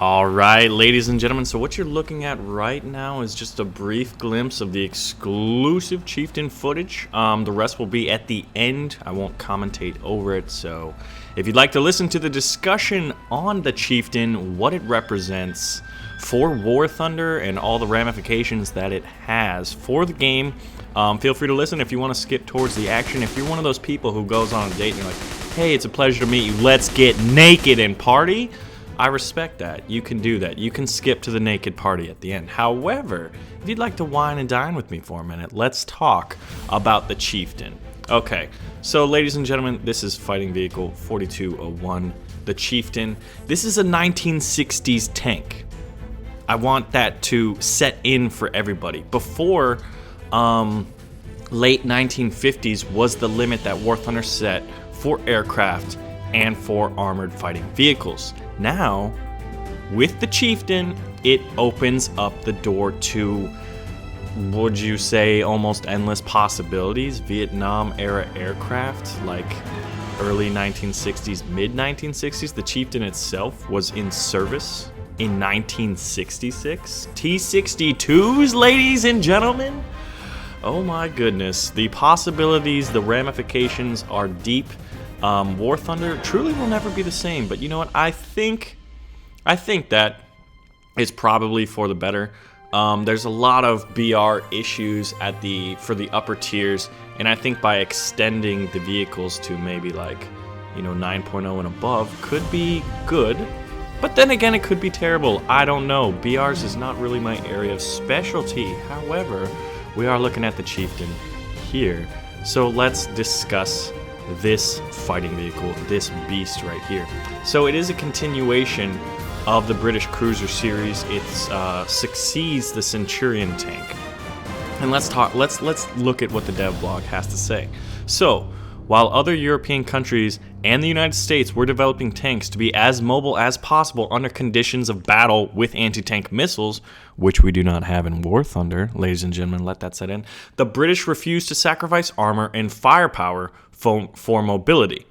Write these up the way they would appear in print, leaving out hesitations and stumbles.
All right, ladies and gentlemen, so what you're looking at right now is just a brief glimpse of the exclusive Chieftain footage. The rest will be at the end. I won't commentate over it, so if you'd like to listen to the discussion on the Chieftain, what it represents for War Thunder, and all the ramifications that it has for the game, feel free to listen. If you want to skip towards the action, if you're one of those people who goes on a date and you're like, hey, it's a pleasure to meet you, let's get naked and party, I respect that. You can do that. You can skip to the naked party at the end. However, if you'd like to wine and dine with me for a minute, let's talk about the Chieftain. Okay, so ladies and gentlemen, this is Fighting Vehicle 4201, the Chieftain. This is a 1960s tank. I want that to set in for everybody. Before, late 1950s was the limit that War Thunder set for aircraft and for armored fighting vehicles. Now, with the Chieftain, it opens up the door to, would you say, almost endless possibilities. Vietnam-era aircraft, like early 1960s, mid-1960s. The Chieftain itself was in service in 1966. T-62s, ladies and gentlemen. Oh my goodness. The possibilities, the ramifications are deep. War Thunder truly will never be the same, but you know what? I think that it's probably for the better. There's a lot of BR issues for the upper tiers, and I think by extending the vehicles to maybe 9.0 and above could be good. But then again, it could be terrible. I don't know. BRs is not really my area of specialty. However, we are looking at the Chieftain here, so let's discuss this fighting vehicle, this beast right here. So it is a continuation of the British Cruiser series. It succeeds the Centurion tank. And let's look at what the dev blog has to say. So, while other European countries and the United States were developing tanks to be as mobile as possible under conditions of battle with anti-tank missiles, which we do not have in War Thunder, ladies and gentlemen, let that set in, the British refused to sacrifice armor and firepower for mobility.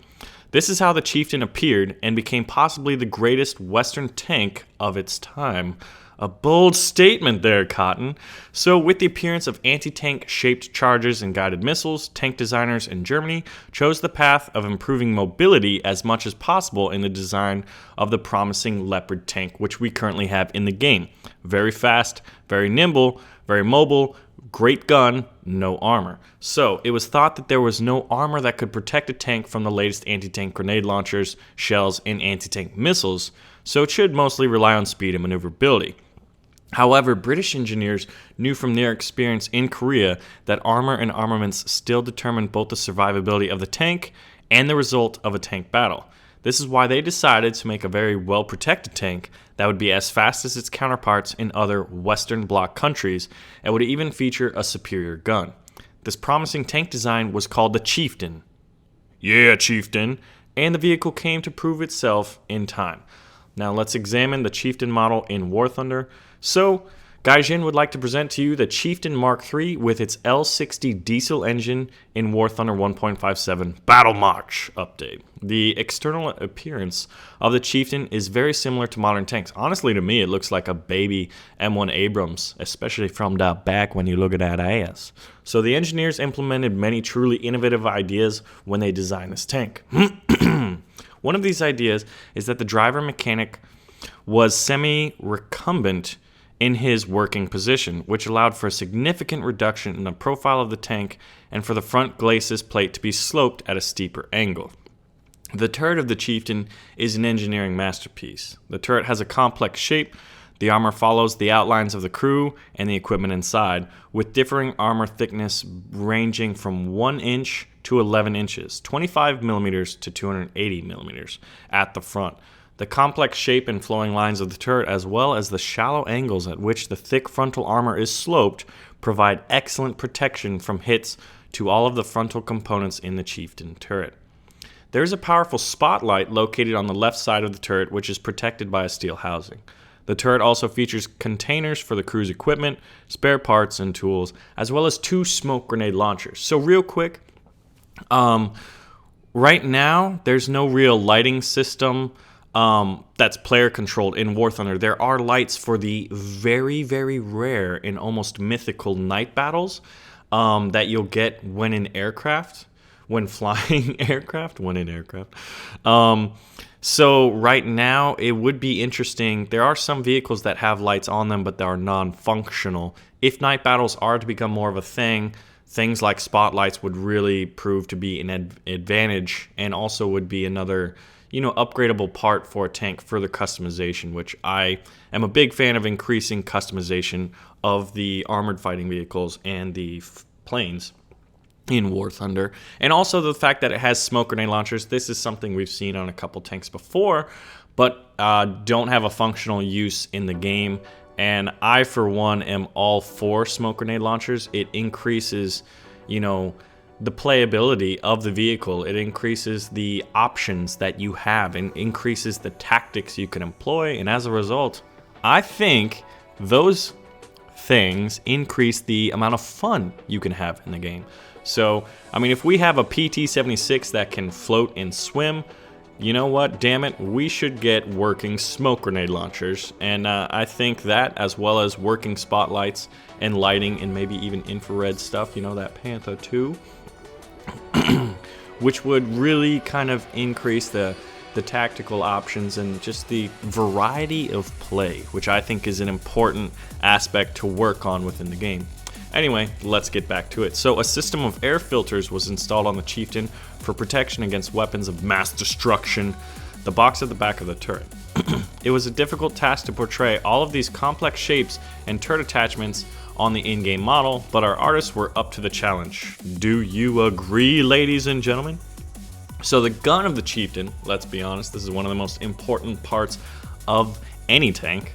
This is how the Chieftain appeared and became possibly the greatest Western tank of its time. A bold statement there, Cotton. So with the appearance of anti-tank shaped charges and guided missiles, tank designers in Germany chose the path of improving mobility as much as possible in the design of the promising Leopard tank, which we currently have in the game. Very fast, very nimble, very mobile, great gun, no armor. So it was thought that there was no armor that could protect a tank from the latest anti-tank grenade launchers, shells, and anti-tank missiles, so it should mostly rely on speed and maneuverability. However, British engineers knew from their experience in Korea that armor and armaments still determined both the survivability of the tank and the result of a tank battle. This is why they decided to make a very well-protected tank that would be as fast as its counterparts in other Western Bloc countries and would even feature a superior gun. This promising tank design was called the Chieftain. Yeah, Chieftain! And the vehicle came to prove itself in time. Now let's examine the Chieftain model in War Thunder. So, Gaijin would like to present to you the Chieftain Mark III with its L60 diesel engine in War Thunder 1.57 Battle March update. The external appearance of the Chieftain is very similar to modern tanks. Honestly, to me, it looks like a baby M1 Abrams, especially from the back when you look at that ass. So the engineers implemented many truly innovative ideas when they designed this tank. One of these ideas is that the driver mechanic was semi-recumbent in his working position, which allowed for a significant reduction in the profile of the tank and for the front glacis plate to be sloped at a steeper angle. The turret of the Chieftain is an engineering masterpiece. The turret has a complex shape. The armor follows the outlines of the crew and the equipment inside, with differing armor thickness ranging from 1 inch to 11 inches, 25 millimeters to 280 millimeters at the front. The complex shape and flowing lines of the turret, as well as the shallow angles at which the thick frontal armor is sloped, provide excellent protection from hits to all of the frontal components in the Chieftain turret. There is a powerful spotlight located on the left side of the turret, which is protected by a steel housing. The turret also features containers for the crew's equipment, spare parts, and tools, as well as 2 smoke grenade launchers. So real quick, right now, there's no real lighting system that's player controlled in War Thunder. There are lights for the very, very rare and almost mythical night battles that you'll get when in aircraft, when flying aircraft, when in aircraft. So right now, it would be interesting. There are some vehicles that have lights on them, but they are non-functional. If night battles are to become more of a thing, things like spotlights would really prove to be an advantage, and also would be another, upgradable part for a tank, further customization, which I am a big fan of, increasing customization of the armored fighting vehicles and the planes in War Thunder. And also the fact that it has smoke grenade launchers. This is something we've seen on a couple tanks before, but don't have a functional use in the game. And I, for one, am all for smoke grenade launchers. It increases, the playability of the vehicle. It increases the options that you have and increases the tactics you can employ. And as a result, I think those things increase the amount of fun you can have in the game. So, if we have a PT-76 that can float and swim, you know what? Damn it, we should get working smoke grenade launchers. And I think that, as well as working spotlights and lighting and maybe even infrared stuff, that Panther 2, which would really kind of increase the tactical options and just the variety of play, which I think is an important aspect to work on within the game. Anyway, let's get back to it. So a system of air filters was installed on the Chieftain for protection against weapons of mass destruction. The box at the back of the turret. It was a difficult task to portray all of these complex shapes and turret attachments on the in-game model, but our artists were up to the challenge. Do you agree, ladies and gentlemen? So the gun of the Chieftain, let's be honest, this is one of the most important parts of any tank.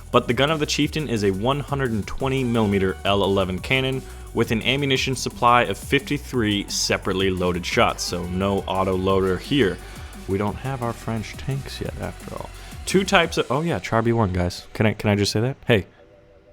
But the gun of the Chieftain is a 120mm L11 cannon with an ammunition supply of 53 separately loaded shots, so no auto loader here. We don't have our French tanks yet, after all. Two types of... Oh yeah, Char B1, guys. Can I just say that? Hey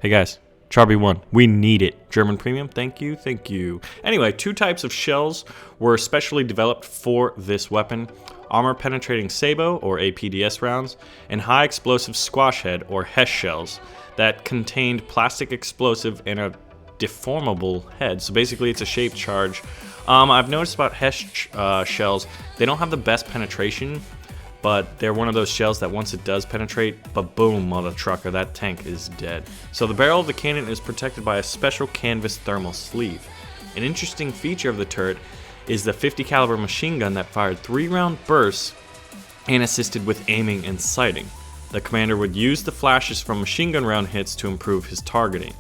guys, Char B1, we need it. German premium, thank you, thank you. Anyway, two types of shells were specially developed for this weapon. Armor-penetrating sabot, or APDS rounds, and high-explosive squash head, or HESH shells, that contained plastic explosive and a deformable head. So basically, it's a shaped charge. I've noticed about HESH shells, they don't have the best penetration, but they're one of those shells that once it does penetrate, ba-boom, mother trucker, that tank is dead. So the barrel of the cannon is protected by a special canvas thermal sleeve. An interesting feature of the turret is the 50 caliber machine gun that fired 3-round bursts and assisted with aiming and sighting. The commander would use the flashes from machine gun round hits to improve his targeting.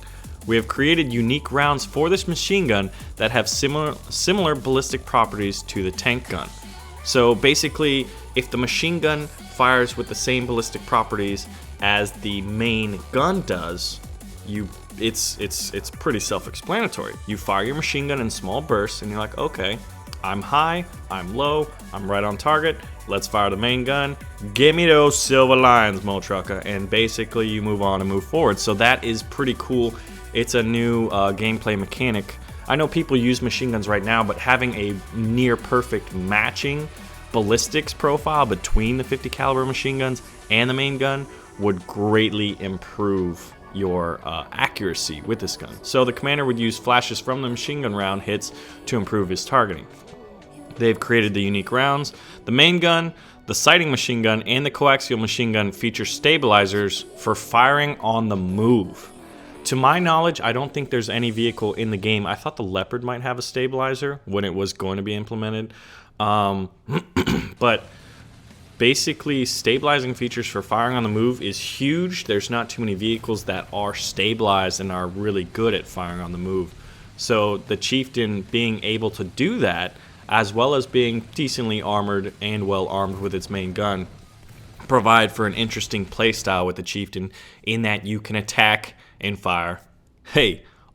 We have created unique rounds for this machine gun that have similar ballistic properties to the tank gun. So basically, if the machine gun fires with the same ballistic properties as the main gun does, it's pretty self-explanatory. You fire your machine gun in small bursts and you're like, okay, I'm high, I'm low, I'm right on target, let's fire the main gun, give me those silver lines, mo trucker, and basically you move on and move forward. So that is pretty cool. It's a new gameplay mechanic. I know people use machine guns right now, but having a near perfect matching ballistics profile between the 50 caliber machine guns and the main gun would greatly improve your accuracy with this gun. So the commander would use flashes from the machine gun round hits to improve his targeting. They've created the unique rounds. The main gun, the sighting machine gun, and the coaxial machine gun feature stabilizers for firing on the move. To my knowledge, I don't think there's any vehicle in the game. I thought the Leopard might have a stabilizer when it was going to be implemented. But basically, stabilizing features for firing on the move is huge. There's not too many vehicles that are stabilized and are really good at firing on the move. So the Chieftain being able to do that, as well as being decently armored and well armed with its main gun, provide for an interesting playstyle with the Chieftain in that you can attack and fire,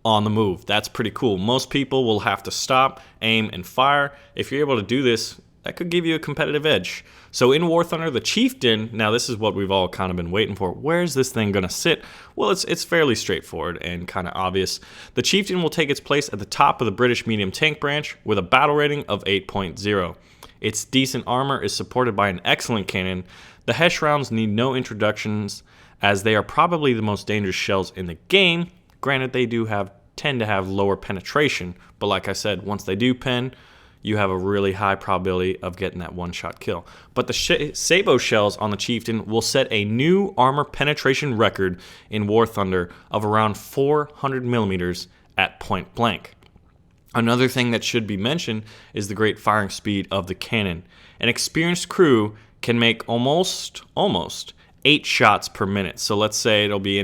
on the move. That's pretty cool. Most people will have to stop, aim, and fire. If you're able to do this, that could give you a competitive edge. So in War Thunder, the Chieftain, now this is what we've all kind of been waiting for. Where's this thing going to sit? Well, it's fairly straightforward and kind of obvious. The Chieftain will take its place at the top of the British medium tank branch with a battle rating of 8.0. Its decent armor is supported by an excellent cannon The Hesh rounds need no introductions, as they are probably the most dangerous shells in the game. Granted, they do tend to have lower penetration, but like I said, once they do pen, you have a really high probability of getting that one-shot kill. But the Sabo shells on the Chieftain will set a new armor penetration record in War Thunder of around 400 millimeters at point blank. Another thing that should be mentioned is the great firing speed of the cannon. An experienced crew can make almost 8 shots per minute. So let's say it'll be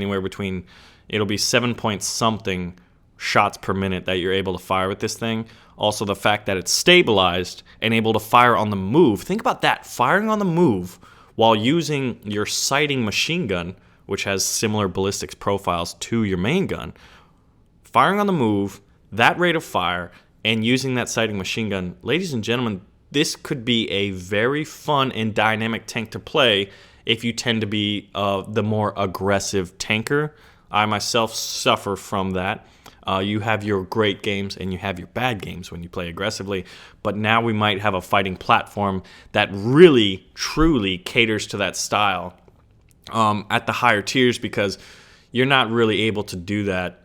7 point something shots per minute that you're able to fire with this thing. Also, the fact that it's stabilized and able to fire on the move. Think about that, firing on the move while using your sighting machine gun, which has similar ballistics profiles to your main gun. Firing on the move, that rate of fire, and using that sighting machine gun. Ladies and gentlemen, this could be a very fun and dynamic tank to play if you tend to be the more aggressive tanker. I myself suffer from that. You have your great games and you have your bad games when you play aggressively, but now we might have a fighting platform that really, truly caters to that style at the higher tiers, because you're not really able to do that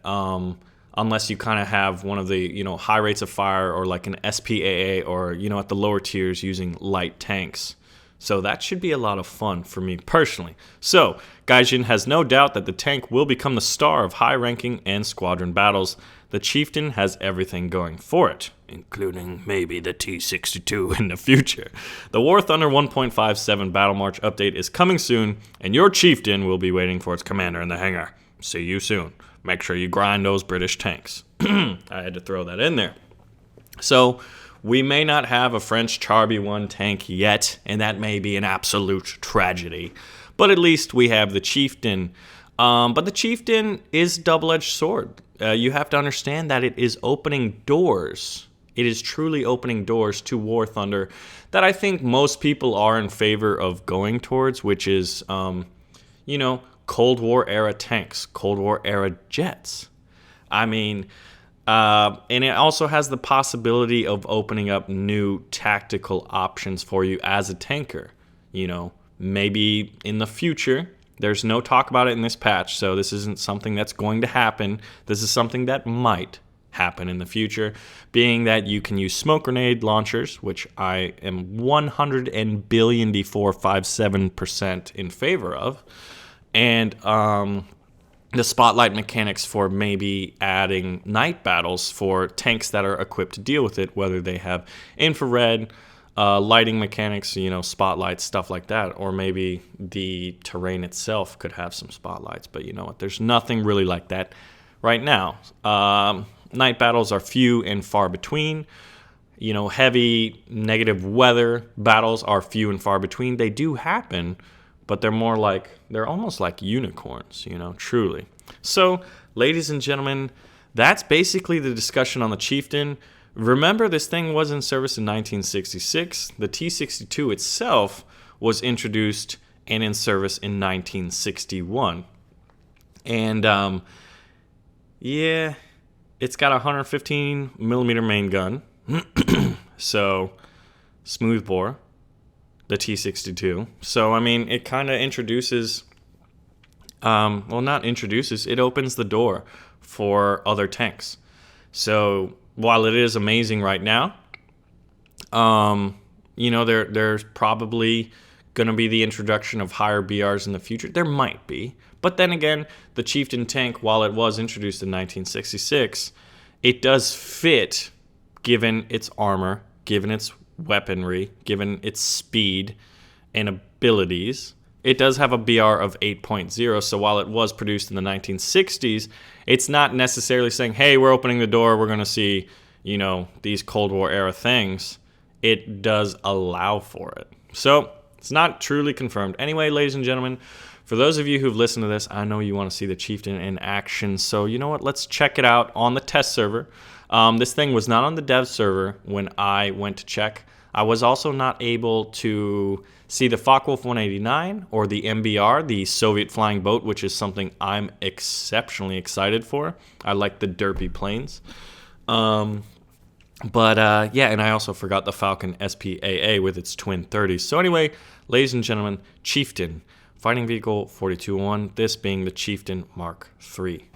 unless you kind of have one of the high rates of fire, or like an SPAA, or at the lower tiers using light tanks. So that should be a lot of fun for me personally. So, Gaijin has no doubt that the tank will become the star of high-ranking and squadron battles. The Chieftain has everything going for it, including maybe the T-62 in the future. The War Thunder 1.57 Battle March update is coming soon, and your Chieftain will be waiting for its commander in the hangar. See you soon. Make sure you grind those British tanks. I had to throw that in there. So, we may not have a French Charby 1 tank yet, and that may be an absolute tragedy. But at least we have the Chieftain. But the Chieftain is a double-edged sword. You have to understand that it is opening doors. It is truly opening doors to War Thunder that I think most people are in favor of going towards, which is, Cold War era tanks, Cold War era jets. I mean, and it also has the possibility of opening up new tactical options for you as a tanker. Maybe in the future. There's no talk about it in this patch, so this isn't something that's going to happen. This is something that might happen in the future, being that you can use smoke grenade launchers, which I am 154.57% in favor of, and the spotlight mechanics for maybe adding night battles for tanks that are equipped to deal with it, whether they have infrared, lighting mechanics, spotlights, stuff like that, or maybe the terrain itself could have some spotlights. But you know what? There's nothing really like that right now. Night battles are few and far between. Heavy negative weather battles are few and far between. They do happen, but they're almost like unicorns, truly. So, ladies and gentlemen, that's basically the discussion on the Chieftain. Remember, this thing was in service in 1966. The T-62 itself was introduced and in service in 1961. And, it's got a 115 millimeter main gun. So, smooth bore. The T-62. So, it kind of introduces, it opens the door for other tanks. So, while it is amazing right now, there's probably going to be the introduction of higher BRs in the future. There might be. But then again, the Chieftain tank, while it was introduced in 1966, it does fit, given its armor, given its weaponry, given its speed and abilities. It does have a BR of 8.0, so while it was produced in the 1960s, it's not necessarily saying, hey, we're opening the door, we're going to see, these Cold War era things. It does allow for it. So, it's not truly confirmed. Anyway, ladies and gentlemen, for those of you who've listened to this, I know you want to see the Chieftain in action, so you know what, let's check it out on the test server. This thing was not on the dev server when I went to check. I was also not able to see the Focke-Wulf 189 or the MBR, the Soviet flying boat, which is something I'm exceptionally excited for. I like the derpy planes. But yeah, and I also forgot the Falcon SPAA with its twin 30s. So anyway, ladies and gentlemen, Chieftain, fighting vehicle 4201, this being the Chieftain Mark III.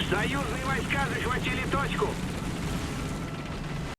Союзные войска захватили точку.